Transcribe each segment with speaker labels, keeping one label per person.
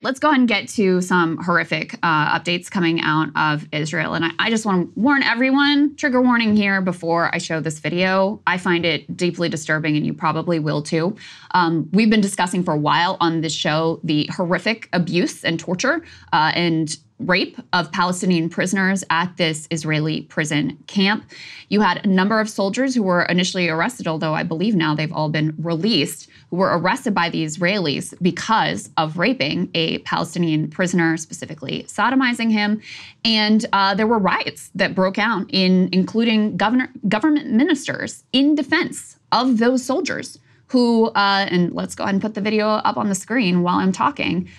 Speaker 1: Let's go ahead and get to some horrific updates coming out of Israel. And I just want to warn everyone, trigger warning here before I show this video. I find it deeply disturbing, and you probably will too. We've been discussing for a while on this show the horrific abuse and torture and rape of Palestinian prisoners at this Israeli prison camp. You had a number of soldiers who were initially arrested, although I believe now they've all been released, who were arrested by the Israelis because of raping a Palestinian prisoner, specifically sodomizing him. And there were riots that broke out, including government ministers in defense of those soldiers who, and let's go ahead and put the video up on the screen while I'm talking,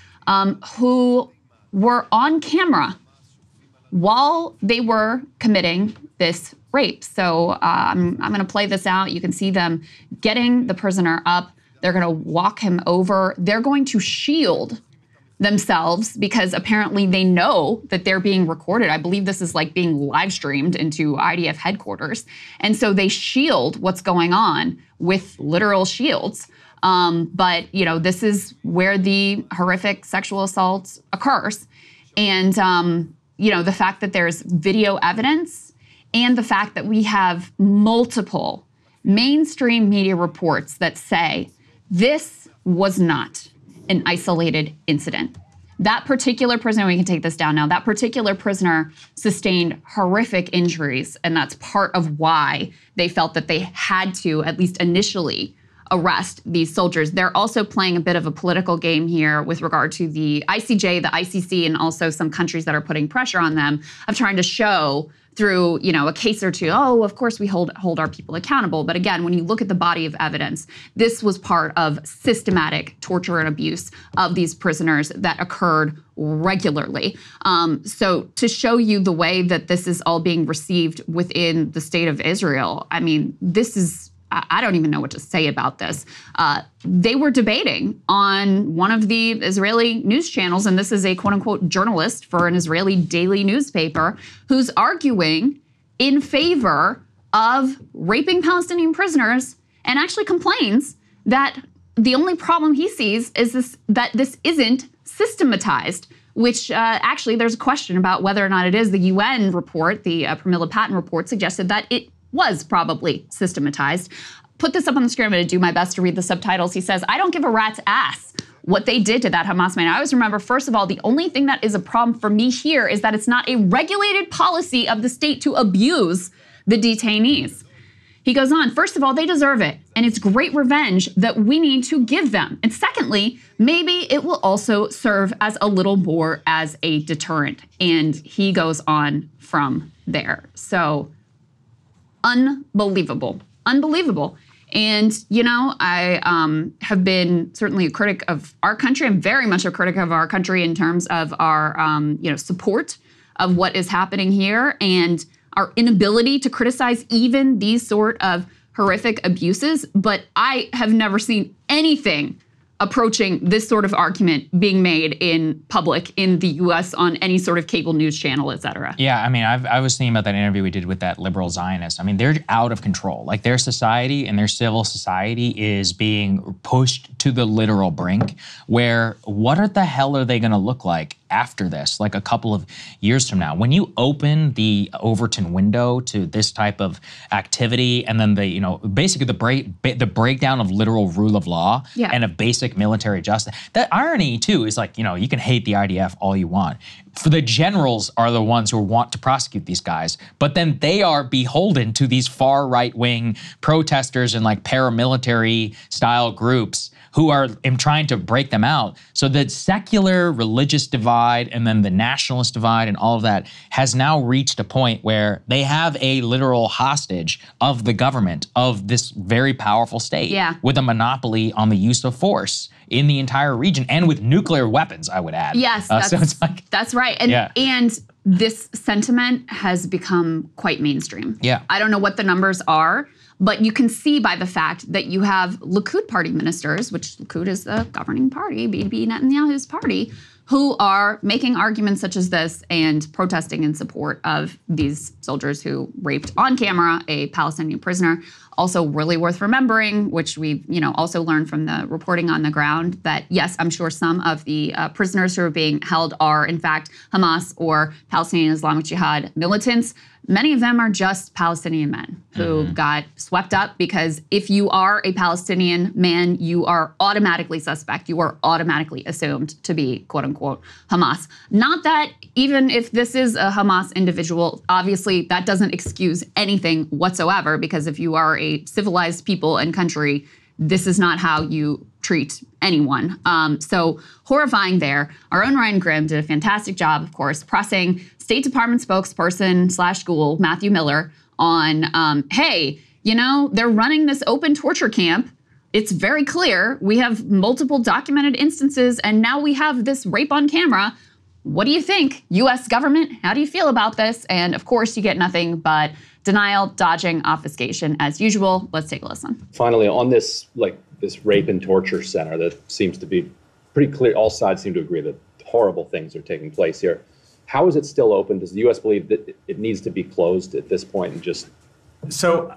Speaker 1: who were on camera while they were committing this rape. So I'm going to play this out. You can see them getting the prisoner up. They're going to walk him over. They're going to shield themselves because apparently they know that they're being recorded. I believe this is like being live streamed into IDF headquarters. And so they shield what's going on with literal shields. But, you know, this is where the horrific sexual assault occurs. And, you know, the fact that there's video evidence and the fact that we have multiple mainstream media reports that say this was not an isolated incident. That particular prisoner, we can take this down now, that particular prisoner sustained horrific injuries, and that's part of why they felt that they had to, at least initially, arrest these soldiers. They're also playing a bit of a political game here with regard to the ICJ, the ICC, and also some countries that are putting pressure on them of trying to show through, you know, a case or two, oh, of course we hold our people accountable. But again, when you look at the body of evidence, this was part of systematic torture and abuse of these prisoners that occurred regularly. So to show you the way that this is all being received within the state of Israel, I mean, this is, I don't even know what to say about this. They were debating on one of the Israeli news channels, and this is a quote-unquote journalist for an Israeli daily newspaper who's arguing in favor of raping Palestinian prisoners and actually complains that the only problem he sees is that this isn't systematized, which actually there's a question about whether or not it is. The UN report, the Pramila Patten report, suggested that it was probably systematized. Put this up on the screen. I'm going to do my best to read the subtitles. He says, I don't give a rat's ass what they did to that Hamas man. I always remember, first of all, the only thing that is a problem for me here is that it's not a regulated policy of the state to abuse the detainees. He goes on, first of all, they deserve it. And it's great revenge that we need to give them. And secondly, maybe it will also serve as a little more as a deterrent. And he goes on from there. So unbelievable, unbelievable. And, you know, I have been certainly a critic of our country. I'm very much a critic of our country in terms of our, you know, support of what is happening here and our inability to criticize even these sort of horrific abuses. But I have never seen anything approaching this sort of argument being made in public in the US on any sort of cable news channel, et cetera.
Speaker 2: Yeah, I mean, I was thinking about that interview we did with that liberal Zionist. I mean, they're out of control. Like their society and their civil society is being pushed to the literal brink where what the hell are they gonna look like after this, like a couple of years from now? When you open the Overton window to this type of activity and then the, you know, basically the breakdown of literal rule of law and of basic military justice. That irony too is like, you know, you can hate the IDF all you want. For the generals are the ones who want to prosecute these guys, but then they are beholden to these far right-wing protesters and like paramilitary style groups who are trying to break them out. So the secular religious divide and then the nationalist divide and all of that has now reached a point where they have a literal hostage of the government of this very powerful state with a monopoly on the use of force in the entire region and with nuclear weapons, I would add.
Speaker 1: Yes,
Speaker 2: so it's like,
Speaker 1: that's right. And this sentiment has become quite mainstream.
Speaker 2: Yeah.
Speaker 1: I don't know what the numbers are, but you can see by the fact that you have Likud party ministers, which Likud is the governing party, Bibi Netanyahu's party, who are making arguments such as this and protesting in support of these soldiers who raped on camera a Palestinian prisoner. Also really worth remembering, which we've also learned from the reporting on the ground, that yes, I'm sure some of the prisoners who are being held are in fact Hamas or Palestinian Islamic Jihad militants. Many of them are just Palestinian men who got swept up, because if you are a Palestinian man, you are automatically suspect. You are automatically assumed to be, quote unquote, Hamas. Not that even if this is a Hamas individual, obviously that doesn't excuse anything whatsoever, because if you are a civilized people and country, this is not how you treat anyone. So horrifying there. Our own Ryan Grimm did a fantastic job, of course, pressing State Department spokesperson / Ghoul, Matthew Miller, on, hey, they're running this open torture camp. It's very clear. We have multiple documented instances, and now we have this rape on camera. What do you think, U.S. government? How do you feel about this? And of course, you get nothing but denial, dodging, obfuscation as usual. Let's take a listen.
Speaker 3: Finally, on this rape and torture center that seems to be pretty clear, all sides seem to agree that horrible things are taking place here. How is it still open? Does the U.S. believe that it needs to be closed at this point and just...
Speaker 4: So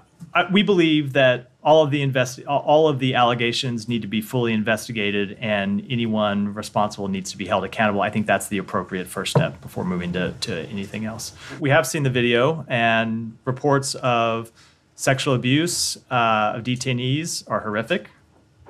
Speaker 4: we believe that all of the allegations need to be fully investigated, and anyone responsible needs to be held accountable. I think that's the appropriate first step before moving to anything else. We have seen the video, and reports of sexual abuse of detainees are horrific.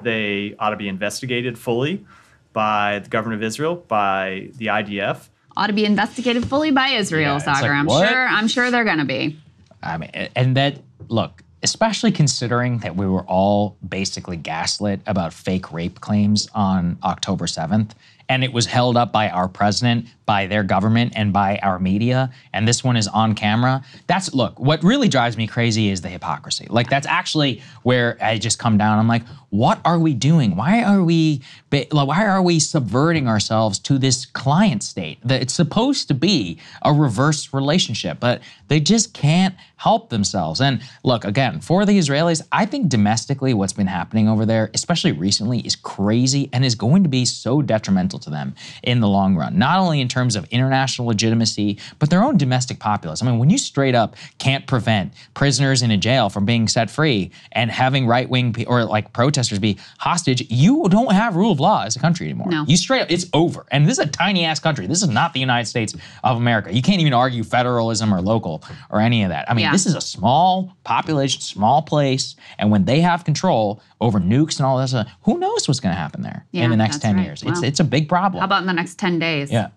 Speaker 4: They ought to be investigated fully by the government of Israel, by the IDF.
Speaker 1: Ought to be investigated fully by Israel, Saagar. I'm sure they're going to be.
Speaker 2: I mean, and that, look, especially considering that we were all basically gaslit about fake rape claims on October 7th, and it was held up by our president, by their government, and by our media, and this one is on camera. Look, what really drives me crazy is the hypocrisy. Like, that's actually where I just come down. I'm like, what are we doing? Why are we subverting ourselves to this client state? That it's supposed to be a reverse relationship, but they just can't help themselves. And look, again, for the Israelis, I think domestically what's been happening over there, especially recently, is crazy and is going to be so detrimental to them in the long run, not only in terms of international legitimacy, but their own domestic populace. I mean, when you straight up can't prevent prisoners in a jail from being set free and having right-wing or like protesters be hostage, you don't have rule of law as a country anymore.
Speaker 1: No.
Speaker 2: You straight up, it's over. And this is a tiny-ass country. This is not the United States of America. You can't even argue federalism or local or any of that. I mean, this is a small population, small place, and when they have control over nukes and all this, who knows what's going to happen there in the next 10 years.
Speaker 1: Well,
Speaker 2: it's a big problem.
Speaker 1: How about in the next 10 days?
Speaker 2: Yeah.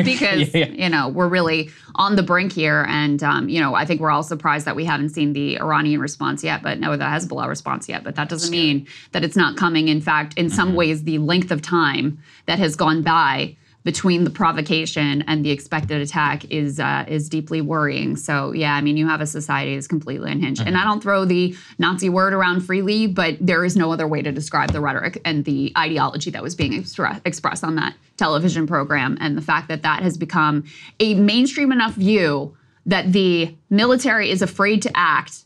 Speaker 1: Because, we're really on the brink here. And, I think we're all surprised that we haven't seen the Iranian response yet, the Hezbollah response yet. But that doesn't mean that it's not coming. In fact, in some ways, the length of time that has gone by between the provocation and the expected attack is deeply worrying. So, you have a society that's completely unhinged. And I don't throw the Nazi word around freely, but there is no other way to describe the rhetoric and the ideology that was being expressed on that television program. And the fact that that has become a mainstream enough view that the military is afraid to act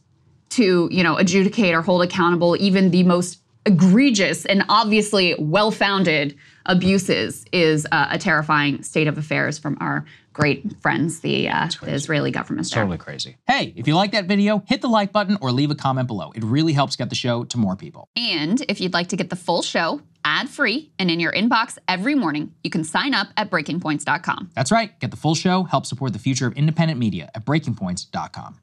Speaker 1: to, adjudicate or hold accountable even the most egregious and obviously well-founded abuses is a terrifying state of affairs from our great friends, the Israeli government.
Speaker 2: It's totally crazy. Hey, if you like that video, hit the like button or leave a comment below. It really helps get the show to more people.
Speaker 1: And if you'd like to get the full show ad-free and in your inbox every morning, you can sign up at breakingpoints.com.
Speaker 2: That's right. Get the full show, help support the future of independent media at breakingpoints.com.